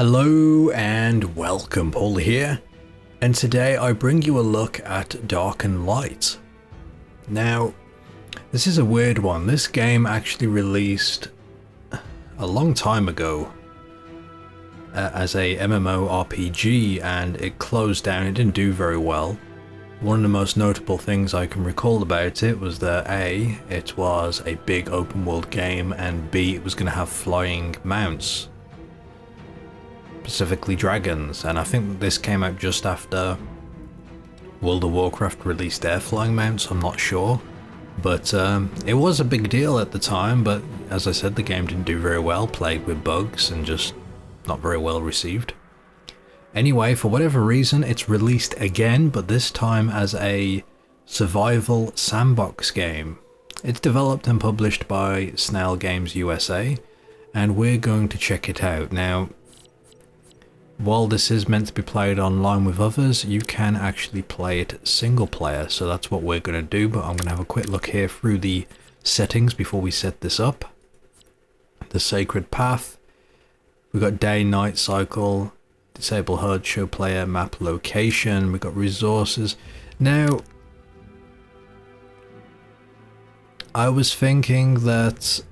Hello and welcome, Pauleh here, and today I bring you a look at Dark and Light. Now, this is a weird one. This game actually released a long time ago as a MMORPG, and it closed down. It didn't do very well. One of the most notable things I can recall about it was that A, it was a big open world game, and B, it was going to have flying mounts. Specifically dragons, and I think this came out just after World of Warcraft released their flying mounts. I'm not sure, but it was a big deal at the time. But as I said, the game didn't do very well, plagued with bugs and just not very well received. Anyway, for whatever reason, it's released again, but this time as a survival sandbox game. It's developed and published by Snail Games USA, and we're going to check it out now. While this is meant to be played online with others, you can actually play it single player, so that's what we're going to do. But I'm going to have a quick look here through the settings before we set this up. The Sacred Path, we've got day, night cycle, disable HUD, show player, map location, we've got resources. Now, I was thinking that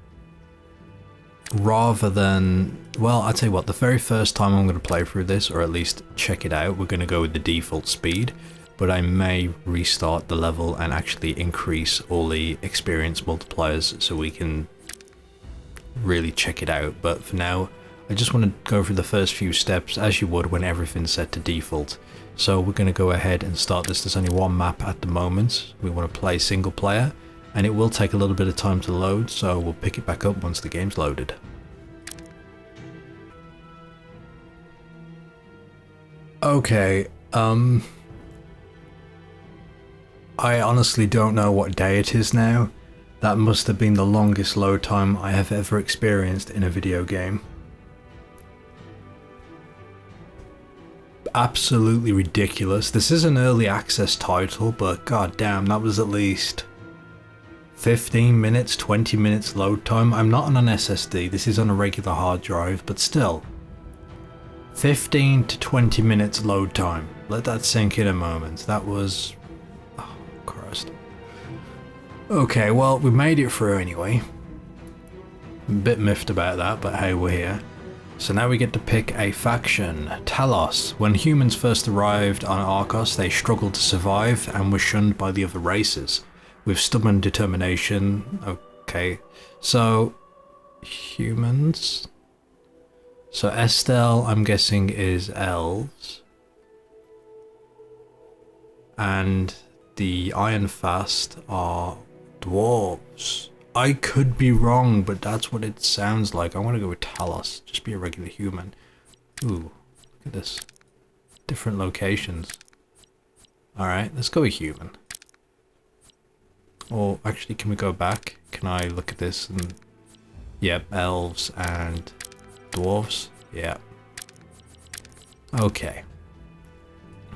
rather than, well, I'll tell you what, the very first time I'm going to play through this, or at least check it out, we're going to go with the default speed, but I may restart the level and actually increase all the experience multipliers so we can really check it out. But for now, I just want to go through the first few steps as you would when everything's set to default. So we're going to go ahead and start this. There's only one map at the moment. We want to play single player, and it will take a little bit of time to load, so we'll pick it back up once the game's loaded. Okay, I honestly don't know what day it is now. That must have been the longest load time I have ever experienced in a video game. Absolutely ridiculous. This is an early access title, but goddamn, that was at least 15 minutes, 20 minutes load time. I'm not on an SSD, this is on a regular hard drive, but still. 15 to 20 minutes load time. Let that sink in a moment. That was... oh, Christ. Okay, well, we made it through anyway. I'm a bit miffed about that, but hey, we're here. So now we get to pick a faction. Talos. When humans first arrived on Arcos, they struggled to survive and were shunned by the other races. With stubborn determination. Okay, so humans. So Estelle, I'm guessing, is elves, and the Iron Fast are dwarves. I could be wrong, but that's what it sounds like. I want to go with Talos. Just be a regular human. Ooh, look at this. Different locations. Alright, let's go with human. Or actually, can we go back? Can I look at this and... yep, elves and dwarves. Yeah. Okay.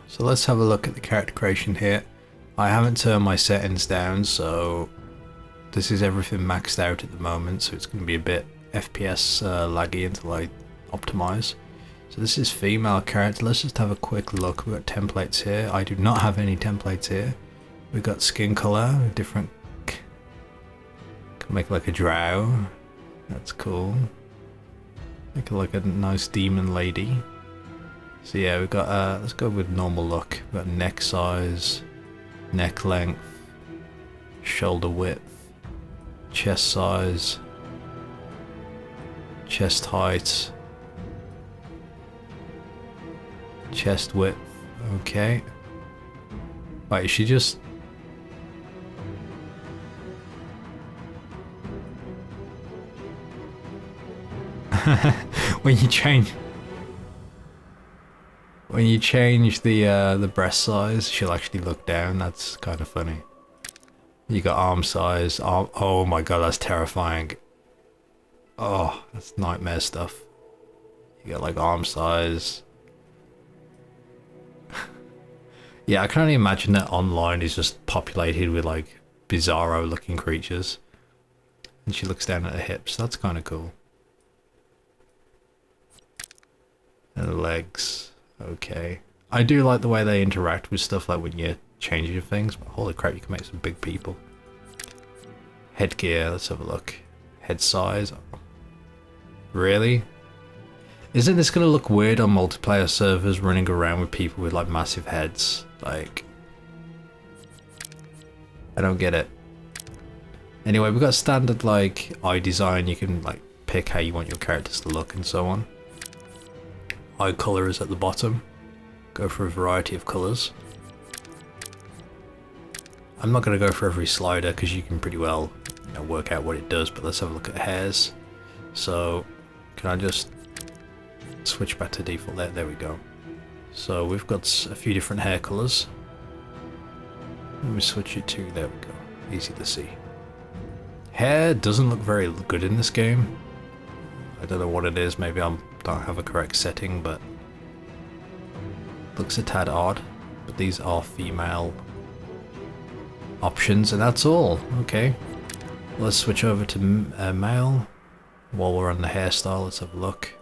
So let's have a look at the character creation here. I haven't turned my settings down, so this is everything maxed out at the moment, so it's going to be a bit FPS laggy until I optimize. So this is female character. Let's just have a quick look. We've got templates here. I do not have any templates here. We've got skin color, different. Can make like a drow. That's cool. Make it like a nice demon lady. So yeah, we've got let's go with normal look. We've got neck size, neck length, shoulder width, chest size, chest height, chest width. Okay. Wait, is she just... when you change the breast size, she'll actually look down. That's kind of funny. You got arm size. Oh my god, that's terrifying. Oh, that's nightmare stuff. You got like arm size. Yeah, I can only imagine that online is just populated with like bizarro looking creatures. And she looks down at her hips. That's kind of cool. And legs. Okay. I do like the way they interact with stuff like when you're changing things, but holy crap, you can make some big people. Headgear, let's have a look. Head size. Really? Isn't this gonna look weird on multiplayer servers running around with people with like massive heads? Like, I don't get it. Anyway, we've got standard like eye design. You can like pick how you want your characters to look and so on. Eye color is at the bottom. Go for a variety of colors. I'm not going to go for every slider because you can pretty well, you know, work out what it does, but let's have a look at hairs. So can I just switch back to default there? There we go. So we've got a few different hair colors. Let me switch it to, there we go, easy to see. Hair doesn't look very good in this game. I don't know what it is, maybe I don't have a correct setting, but looks a tad odd. But these are female options, and that's all. Okay, let's switch over to male. While we're on the hairstyle, let's have a look.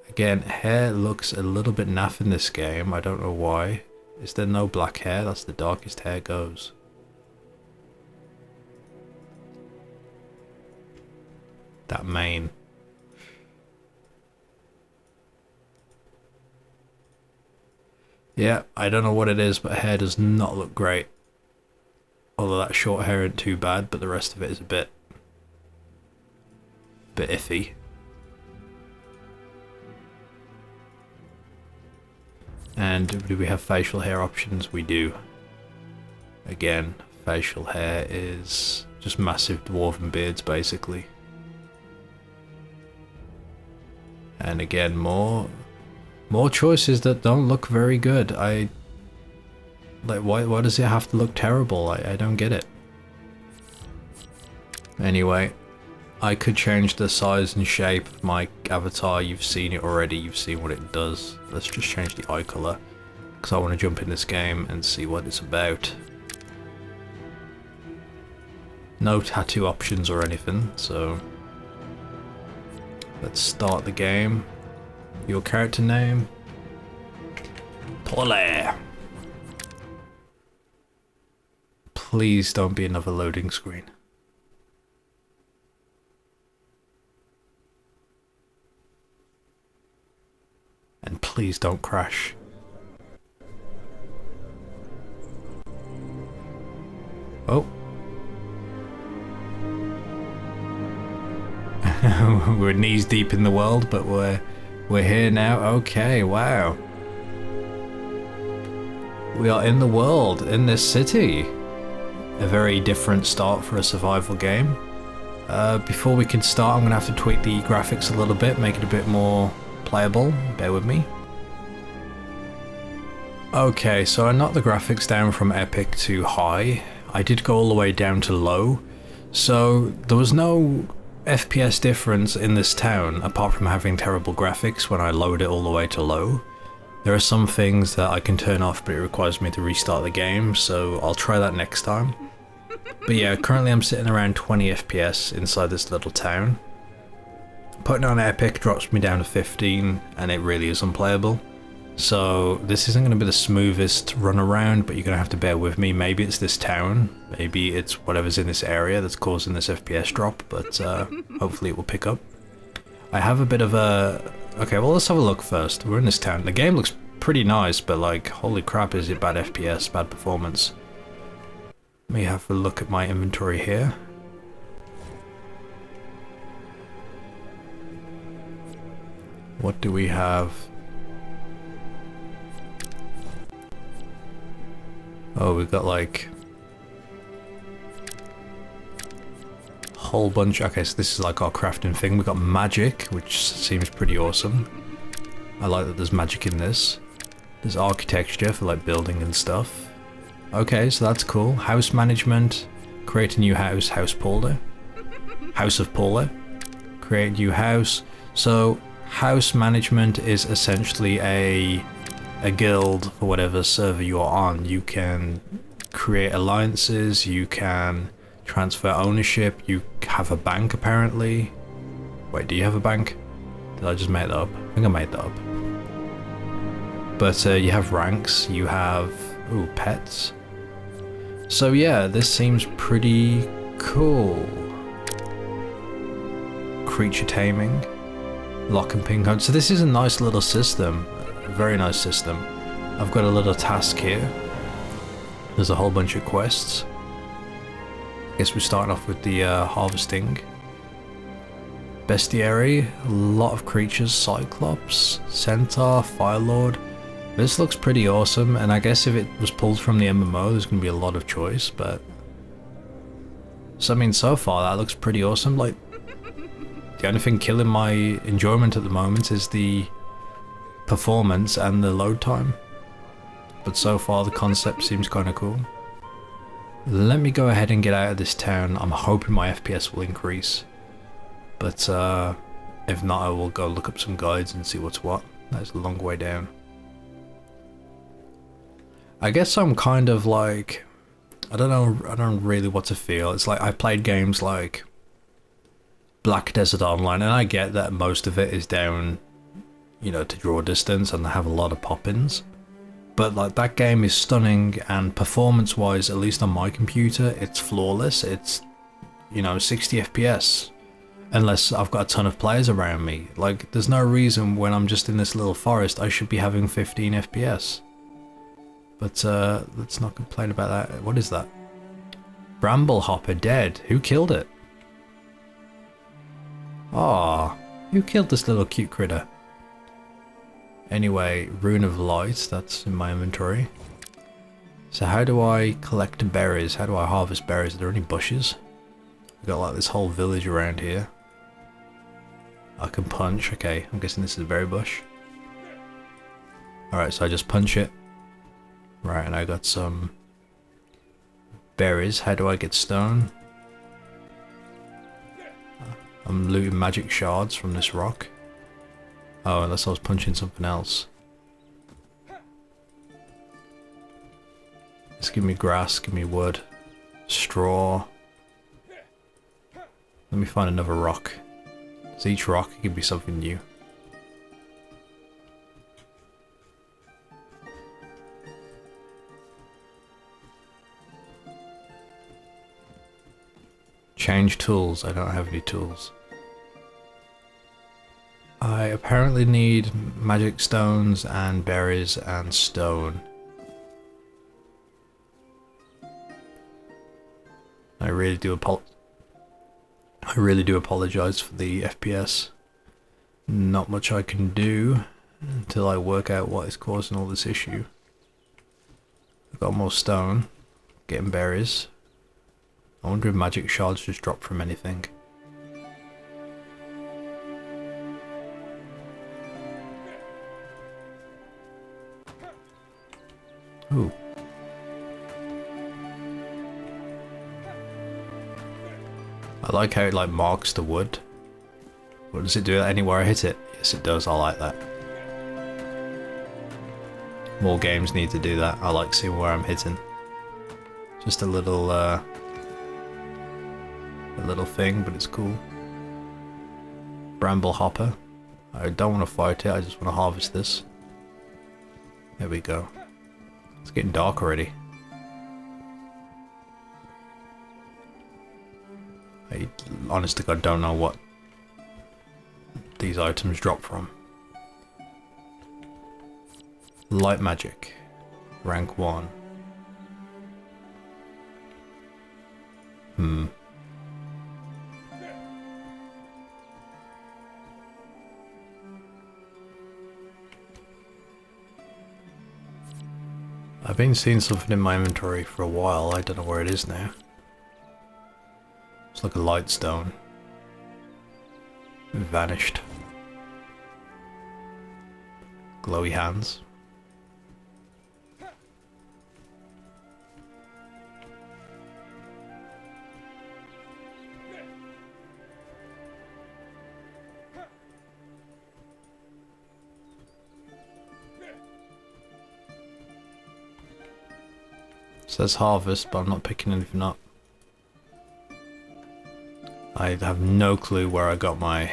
Again, hair looks a little bit naff in this game. I don't know why. Is there no black hair? That's the darkest hair goes. That mane. Yeah, I don't know what it is, but hair does not look great. Although that short hair isn't too bad, but the rest of it is a bit iffy. And do we have facial hair options? We do. Again, facial hair is just massive dwarven beards basically. And again, more choices that don't look very good. Like, why does it have to look terrible? I don't get it. Anyway, I could change the size and shape of my avatar. You've seen it already. You've seen what it does. Let's just change the eye color because I want to jump in this game and see what it's about. No tattoo options or anything, so let's start the game. Your character name? Pauleh. Please don't be another loading screen. And please don't crash. Oh. We're knees deep in the world, but we're here now. Okay, wow. We are in the world, in this city. A very different start for a survival game. Before we can start, I'm going to have to tweak the graphics a little bit, make it a bit more playable. Bear with me. Okay, so I knocked the graphics down from epic to high. I did go all the way down to low. So there was no FPS difference in this town apart from having terrible graphics when I lowered it all the way to low. There are some things that I can turn off, but it requires me to restart the game, so I'll try that next time. But yeah, currently I'm sitting around 20 FPS inside this little town. Putting on epic drops me down to 15 and it really is unplayable. So this isn't going to be the smoothest run around, but you're going to have to bear with me. Maybe it's this town, maybe it's whatever's in this area that's causing this FPS drop, but hopefully it will pick up. I have a bit of a... Okay, well let's have a look first. We're in this town. The game looks pretty nice, but like, holy crap, is it bad FPS, bad performance. Let me have a look at my inventory here. What do we have? Oh, we've got like a whole bunch. Okay, so this is like our crafting thing. We've got magic, which seems pretty awesome. I like that there's magic in this. There's architecture for like building and stuff. Okay, so that's cool. House management. Create a new house. House Pauleh. House of Pauleh. Create a new house. So house management is essentially a guild for whatever server you're on. You can create alliances, you can transfer ownership, you have a bank apparently. Wait, do you have a bank? Did I just make that up? I think I made that up. But you have ranks, you have... ooh, pets. So yeah, this seems pretty cool. Creature taming. Lock and ping code. So this is a nice little system. A very nice system. I've got a little task here. There's a whole bunch of quests. I guess we're starting off with the harvesting. Bestiary, a lot of creatures, Cyclops, Centaur, Firelord. This looks pretty awesome, and I guess if it was pulled from the MMO, there's going to be a lot of choice, but... So I mean, so far that looks pretty awesome. Like, the only thing killing my enjoyment at the moment is the performance and the load time. But so far the concept seems kind of cool. Let me go ahead and get out of this town. I'm hoping my FPS will increase. But if not, I will go look up some guides and see what's what. That's a long way down. I guess I'm kind of like... I don't really what to feel. It's like I played games like Black Desert Online, and I get that most of it is down, you know, to draw distance, and they have a lot of pop-ins. But like that game is stunning, and performance-wise, at least on my computer, it's flawless. It's, you know, 60 FPS. Unless I've got a ton of players around me. Like, there's no reason when I'm just in this little forest I should be having 15 FPS. But let's not complain about that. What is that? Bramblehopper dead. Who killed it? Aw, who killed this little cute critter? Anyway, Rune of Light, that's in my inventory. So how do I collect berries? How do I harvest berries? Are there any bushes? We've got like this whole village around here. I can punch. Okay, I'm guessing this is a berry bush. Alright, so I just punch it. Right, and I got some berries. How do I get stone? I'm looting magic shards from this rock. Oh, unless I was punching something else. Just give me grass, give me wood, straw. Let me find another rock. So each rock could be something new. Change tools. I don't have any tools. I apparently need magic stones and berries and stone. I really do apologize for the FPS. Not much I can do until I work out what is causing all this issue. I've got more stone, getting berries. I wonder if magic shards just drop from anything. Ooh. I like how it like marks the wood. What does it do anywhere I hit it? Yes it does, I like that. More games need to do that. I like seeing where I'm hitting. Just a little thing, but it's cool. Bramble hopper. I don't want to fight it, I just want to harvest this. There we go. It's getting dark already. I honest to God don't know what these items drop from. Light magic. Rank 1. I've been seeing something in my inventory for a while, I don't know where it is now. It's like a light stone. It vanished. Glowy hands. It says harvest, but I'm not picking anything up. I have no clue where I got my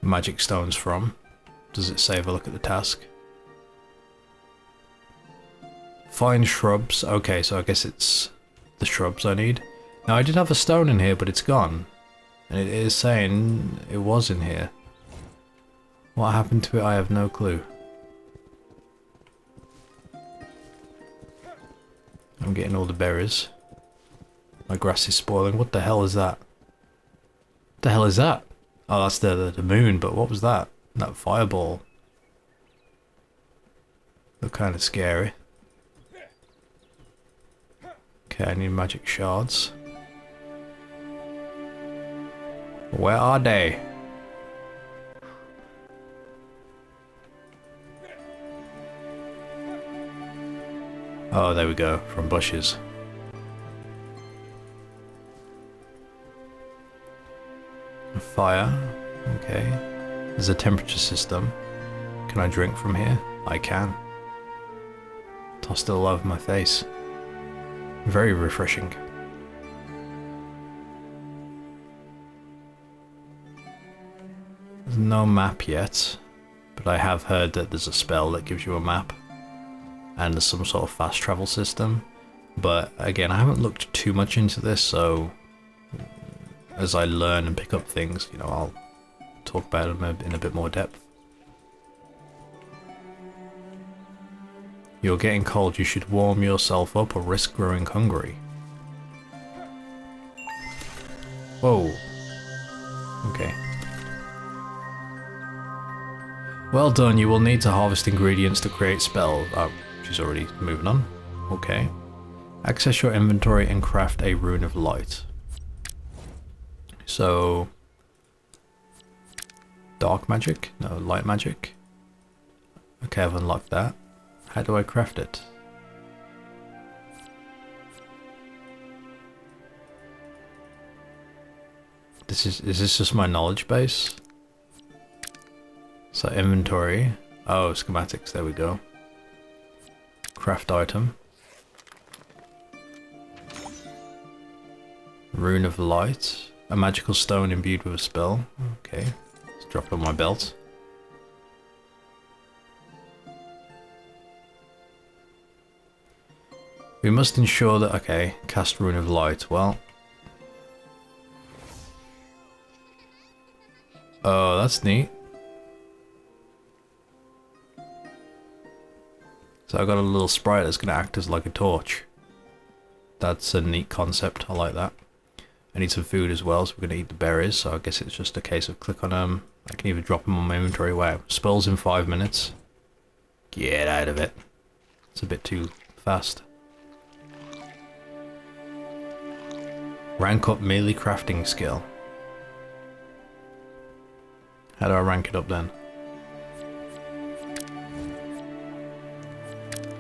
magic stones from. Does it say have a look at the task? Find shrubs. Okay, so I guess it's the shrubs I need. Now I did have a stone in here, but it's gone. And it is saying it was in here. What happened to it? I have no clue. I'm getting all the berries. My grass is spoiling. What the hell is that? What the hell is that? Oh, that's the moon, but what was that? That fireball. Looked kind of scary. Okay, I need magic shards. Where are they? Oh, there we go, from bushes. Fire, okay. There's a temperature system. Can I drink from here? I can. Tossed it all over my face. Very refreshing. There's no map yet, but I have heard that there's a spell that gives you a map. And there's some sort of fast travel system. But again, I haven't looked too much into this, so as I learn and pick up things, you know, I'll talk about them in a bit more depth. You're getting cold, you should warm yourself up or risk growing hungry. Whoa. Okay. Well done, you will need to harvest ingredients to create spells. Oh, she's already moving on. Okay. Access your inventory and craft a Rune of Light. So... dark magic? No, light magic. Okay, I've unlocked that. How do I craft it? Is this just my knowledge base? So inventory. Oh, schematics, there we go. Craft item. Rune of Light. A magical stone imbued with a spell. Okay, let's drop it on my belt. We must ensure that, okay, cast Rune of Light, well. Oh, that's neat. So I've got a little sprite that's going to act as like a torch. That's a neat concept, I like that. I need some food as well, so we're going to eat the berries, so I guess it's just a case of click on them. I can even drop them on my inventory. Wow, spells in 5 minutes. Get out of it. It's a bit too fast. Rank up melee crafting skill. How do I rank it up then?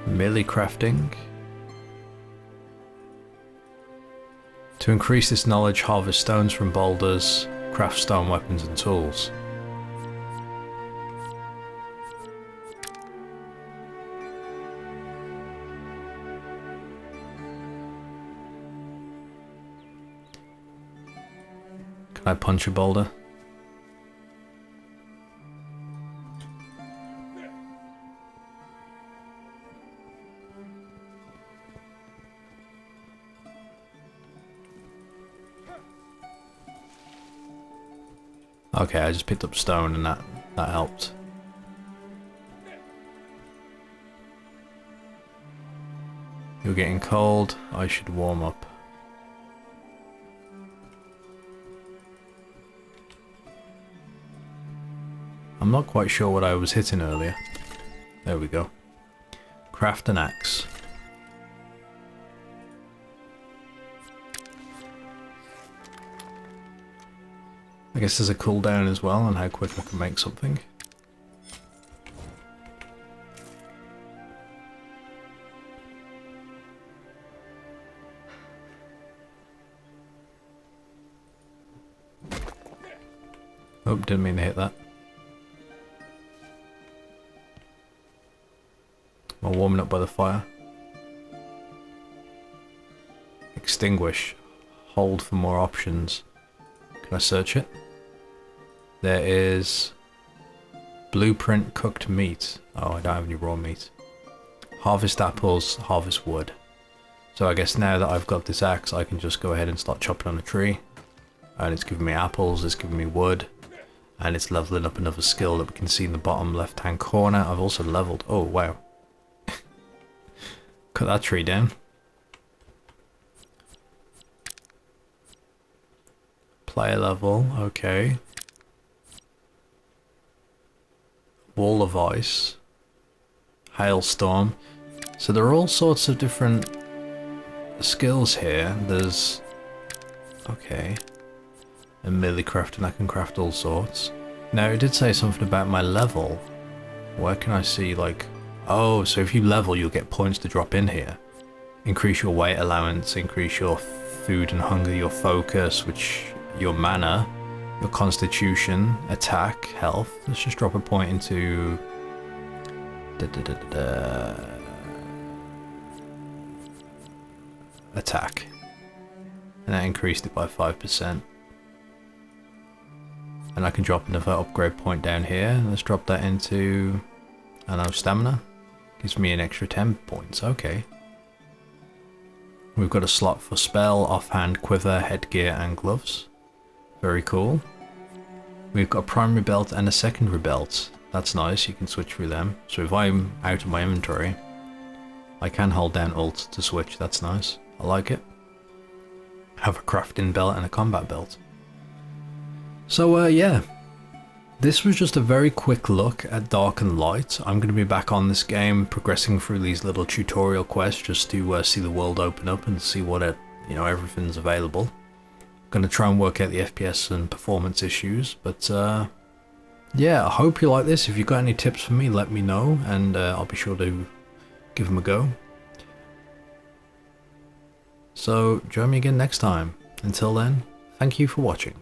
Melee crafting. To increase this knowledge, harvest stones from boulders, craft stone weapons and tools. Can I punch a boulder? Okay, I just picked up stone and that helped. You're getting cold, I should warm up. I'm not quite sure what I was hitting earlier. There we go. Craft an axe. I guess there's a cooldown as well on how quick I can make something. Oh, didn't mean to hit that. I'm warming up by the fire. Extinguish. Hold for more options. Can I search it? There is blueprint cooked meat. Oh, I don't have any raw meat. Harvest apples, harvest wood. So I guess now that I've got this axe, I can just go ahead and start chopping on a tree. And it's giving me apples, it's giving me wood. And it's leveling up another skill that we can see in the bottom left hand corner. I've also leveled. Oh, wow. Cut that tree down. Player level, okay. Wall of ice. Hailstorm. So there are all sorts of different skills here. There's... okay. A melee crafting, I can craft all sorts. Now it did say something about my level. Where can I see, like... oh, so if you level you'll get points to drop in here. Increase your weight allowance, increase your food and hunger, your focus, which... your mana, your constitution, attack, health. Let's just drop a point into... attack. And that increased it by 5%. And I can drop another upgrade point down here. Let's drop that into, I don't know, stamina. Gives me an extra 10 points, okay. We've got a slot for spell, offhand, quiver, headgear and gloves. Very cool. We've got a primary belt and a secondary belt. That's nice, you can switch through them. So if I'm out of my inventory, I can hold down Alt to switch, that's nice. I like it. Have a crafting belt and a combat belt. So yeah, this was just a very quick look at Dark and Light. I'm going to be back on this game, progressing through these little tutorial quests just to see the world open up and see what everything's available. Going to try and work out the FPS and performance issues, but yeah, I hope you like this. If you've got any tips for me, let me know, and I'll be sure to give them a go. So join me again next time. Until then, thank you for watching.